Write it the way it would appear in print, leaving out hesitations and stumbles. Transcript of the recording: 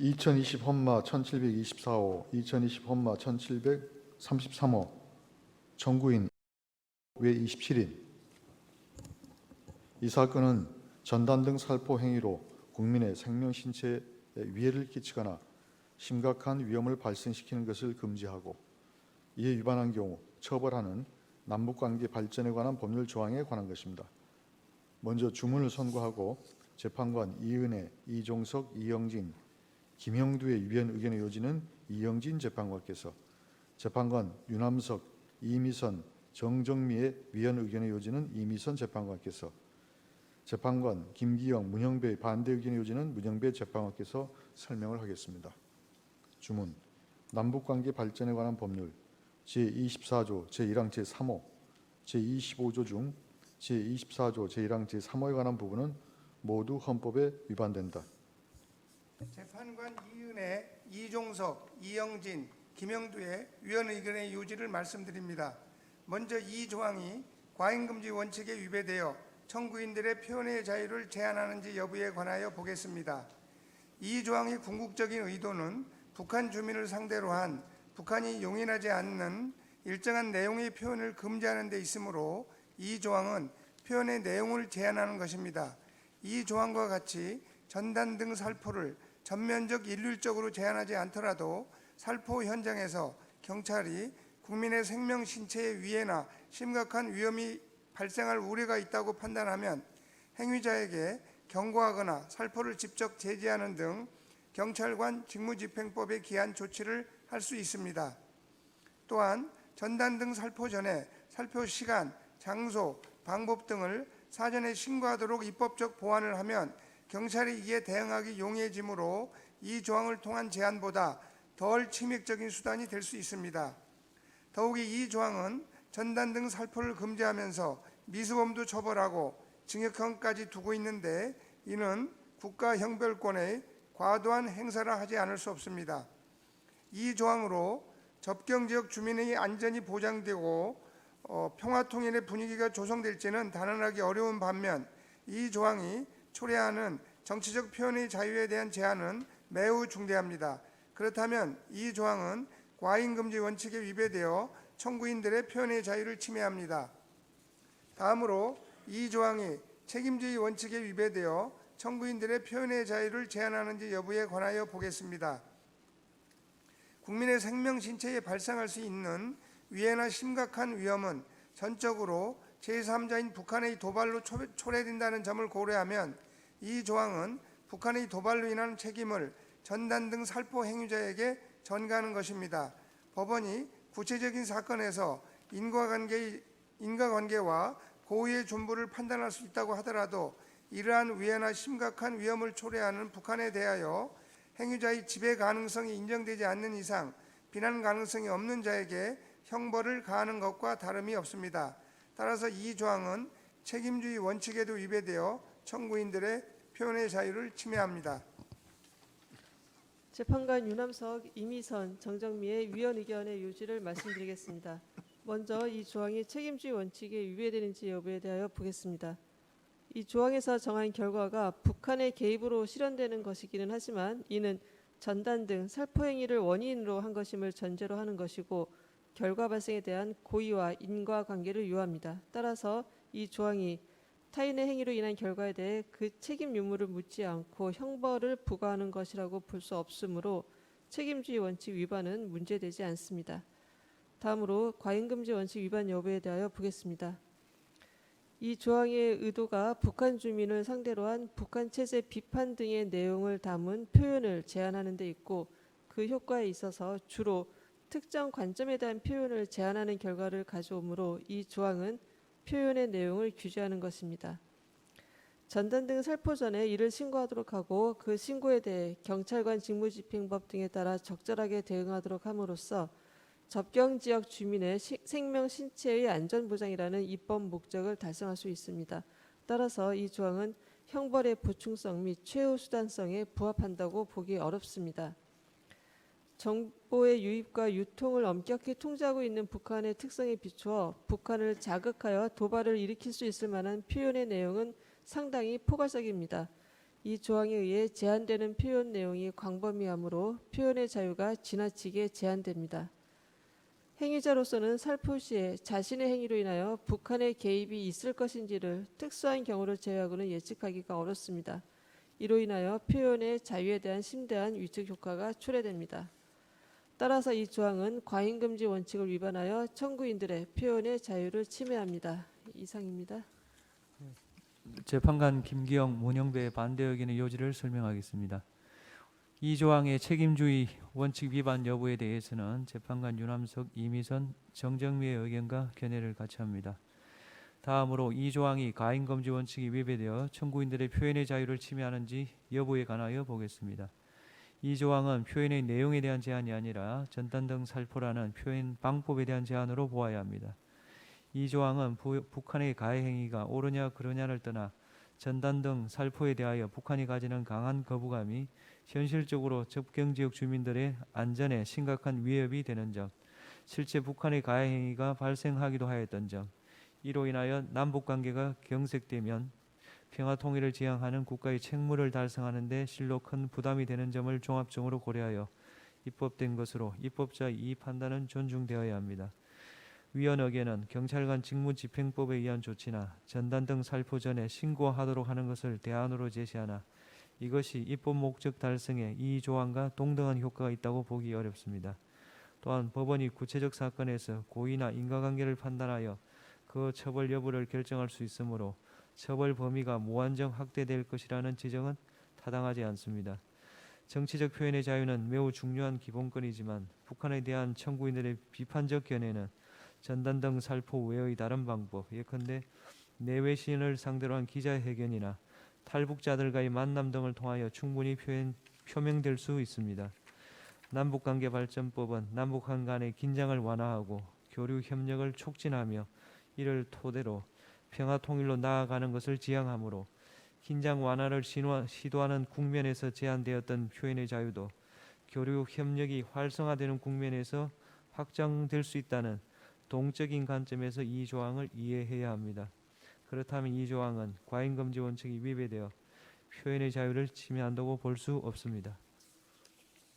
2020 헌마 1724호, 2020 헌마 1733호, 청구인 외 27인. 이 사건은 전단 등 살포 행위로 국민의 생명 신체에 위해를 끼치거나 심각한 위험을 발생시키는 것을 금지하고 이에 위반한 경우 처벌하는 남북관계 발전에 관한 법률 조항에 관한 것입니다. 먼저 주문을 선고하고 재판관 이은혜, 이종석, 이영진, 김형두의 위헌 의견의 요지는 이영진 재판관께서, 재판관 유남석, 이미선, 정정미의 위헌 의견의 요지는 이미선 재판관께서, 재판관 김기영, 문형배의 반대 의견의 요지는 문형배 재판관께서 설명을 하겠습니다. 주문. 남북관계 발전에 관한 법률 제24조 제1항 제3호, 제25조 중 제24조 제1항 제3호에 관한 부분은 모두 헌법에 위반된다. 재판관 이은혜, 이종석, 이영진, 김영두의 위헌 의견의 요지를 말씀드립니다. 먼저 이 조항이 과잉금지 원칙에 위배되어 청구인들의 표현의 자유를 제한하는지 여부에 관하여 보겠습니다. 이 조항의 궁극적인 의도는 북한 주민을 상대로 한 북한이 용인하지 않는 일정한 내용의 표현을 금지하는 데 있으므로 이 조항은 표현의 내용을 제한하는 것입니다. 이 조항과 같이 전단 등 살포를 전면적 일률적으로 제한하지 않더라도 살포 현장에서 경찰이 국민의 생명 신체의 위해나 심각한 위험이 발생할 우려가 있다고 판단하면 행위자에게 경고하거나 살포를 직접 제지하는 등 경찰관 직무집행법에 기한 조치를 할 수 있습니다. 또한 전단 등 살포 전에 살포 시간, 장소, 방법 등을 사전에 신고하도록 입법적 보완을 하면 경찰이 이에 대응하기 용이해지므로 이 조항을 통한 제한보다 덜 침획적인 수단이 될 수 있습니다. 더욱이 이 조항은 전단 등 살포를 금지하면서 미수범도 처벌하고 징역형까지 두고 있는데 이는 국가 형별권의 과도한 행사라 하지 않을 수 없습니다. 이 조항으로 접경지역 주민의 안전이 보장되고 평화통일의 분위기가 조성될지는 단언하기 어려운 반면 이 조항이 초래하는 정치적 표현의 자유에 대한 제한은 매우 중대합니다. 그렇다면 이 조항은 과잉금지 원칙에 위배되어 청구인들의 표현의 자유를 침해합니다. 다음으로 이 조항이 책임주의 원칙에 위배되어 청구인들의 표현의 자유를 제한하는지 여부에 관하여 보겠습니다. 국민의 생명 신체에 발생할 수 있는 위해나 심각한 위험은 전적으로 제3자인 북한의 도발로 초래된다는 점을 고려하면 이 조항은 북한의 도발로 인한 책임을 전단 등 살포 행위자에게 전가하는 것입니다. 법원이 구체적인 사건에서 인과관계와 고의의 존부를 판단할 수 있다고 하더라도 이러한 위해나 심각한 위험을 초래하는 북한에 대하여 행위자의 지배 가능성이 인정되지 않는 이상 비난 가능성이 없는 자에게 형벌을 가하는 것과 다름이 없습니다. 따라서 이 조항은 책임주의 원칙에도 위배되어 청구인들의 표현의 자유를 침해합니다. 재판관 유남석, 이미선, 정정미의 위헌 의견의 요지를 말씀드리겠습니다. 먼저 이 조항이 책임주의 원칙에 위배되는지 여부에 대하여 보겠습니다. 이 조항에서 정한 결과가 북한의 개입으로 실현되는 것이기는 하지만 이는 전단 등 살포 행위를 원인으로 한 것임을 전제로 하는 것이고 결과 발생에 대한 고의와 인과관계를 요합니다. 따라서 이 조항이 타인의 행위로 인한 결과에 대해 그 책임 유무를 묻지 않고 형벌을 부과하는 것이라고 볼 수 없으므로 책임주의 원칙 위반은 문제되지 않습니다. 다음으로 과잉금지 원칙 위반 여부에 대하여 보겠습니다. 이 조항의 의도가 북한 주민을 상대로 한 북한 체제 비판 등의 내용을 담은 표현을 제한하는 데 있고 그 효과에 있어서 주로 특정 관점에 대한 표현을 제한하는 결과를 가져오므로 이 조항은 표현의 내용을 규제하는 것입니다. 전단 등 살포 전에 이를 신고하도록 하고 그 신고에 대해 경찰관 직무집행법 등에 따라 적절하게 대응하도록 함으로써 접경지역 주민의 생명 신체의 안전보장이라는 입법 목적을 달성할 수 있습니다. 따라서 이 조항은 형벌의 보충성 및 최후수단성에 부합한다고 보기 어렵습니다. 정보의 유입과 유통을 엄격히 통제하고 있는 북한의 특성에 비추어 북한을 자극하여 도발을 일으킬 수 있을 만한 표현의 내용은 상당히 포괄적입니다. 이 조항에 의해 제한되는 표현 내용이 광범위하므로 표현의 자유가 지나치게 제한됩니다. 행위자로서는 살포 시에 자신의 행위로 인하여 북한의 개입이 있을 것인지를 특수한 경우를 제외하고는 예측하기가 어렵습니다. 이로 인하여 표현의 자유에 대한 심대한 위축 효과가 초래됩니다. 따라서 이 조항은 과잉금지 원칙을 위반하여 청구인들의 표현의 자유를 침해합니다. 이상입니다. 재판관 김기영, 문영배의 반대 의견의 요지를 설명하겠습니다. 이 조항의 책임주의 원칙 위반 여부에 대해서는 재판관 유남석, 이미선, 정정미의 의견과 견해를 같이 합니다. 다음으로 이 조항이 가인금지 원칙이 위배되어 청구인들의 표현의 자유를 침해하는지 여부에 관하여 보겠습니다. 이 조항은 표현의 내용에 대한 제한이 아니라 전단 등 살포라는 표현 방법에 대한 제한으로 보아야 합니다. 이 조항은 북한의 가해 행위가 옳으냐 그르냐를 떠나 전단 등 살포에 대하여 북한이 가지는 강한 거부감이 현실적으로 접경지역 주민들의 안전에 심각한 위협이 되는 점, 실제 북한의 가해 행위가 발생하기도 하였던 점, 이로 인하여 남북관계가 경색되면 평화통일을 지향하는 국가의 책무를 달성하는 데 실로 큰 부담이 되는 점을 종합적으로 고려하여 입법된 것으로 입법자의 이 판단은 존중되어야 합니다. 위원 의견은 경찰관 직무집행법에 의한 조치나 전단 등 살포 전에 신고하도록 하는 것을 대안으로 제시하나 이것이 입법 목적 달성에 이 조항과 동등한 효과가 있다고 보기 어렵습니다. 또한 법원이 구체적 사건에서 고의나 인과관계를 판단하여 그 처벌 여부를 결정할 수 있으므로 처벌 범위가 무한정 확대될 것이라는 지적은 타당하지 않습니다. 정치적 표현의 자유는 매우 중요한 기본권이지만 북한에 대한 청구인들의 비판적 견해는 전단 등 살포 외의 다른 방법, 예컨대 내외 시인을 상대로 한 기자회견이나 탈북자들과의 만남 등을 통하여 충분히 표명될 수 있습니다. 남북관계발전법은 남북한 간의 긴장을 완화하고 교류 협력을 촉진하며 이를 토대로 평화통일로 나아가는 것을 지향하므로 긴장 완화를 시도하는 국면에서 제한되었던 표현의 자유도 교류 협력이 활성화되는 국면에서 확장될 수 있다는 동적인 관점에서 이 조항을 이해해야 합니다. 그렇다면 이 조항은 과잉금지 원칙이 위배되어 표현의 자유를 침해한다고 볼 수 없습니다.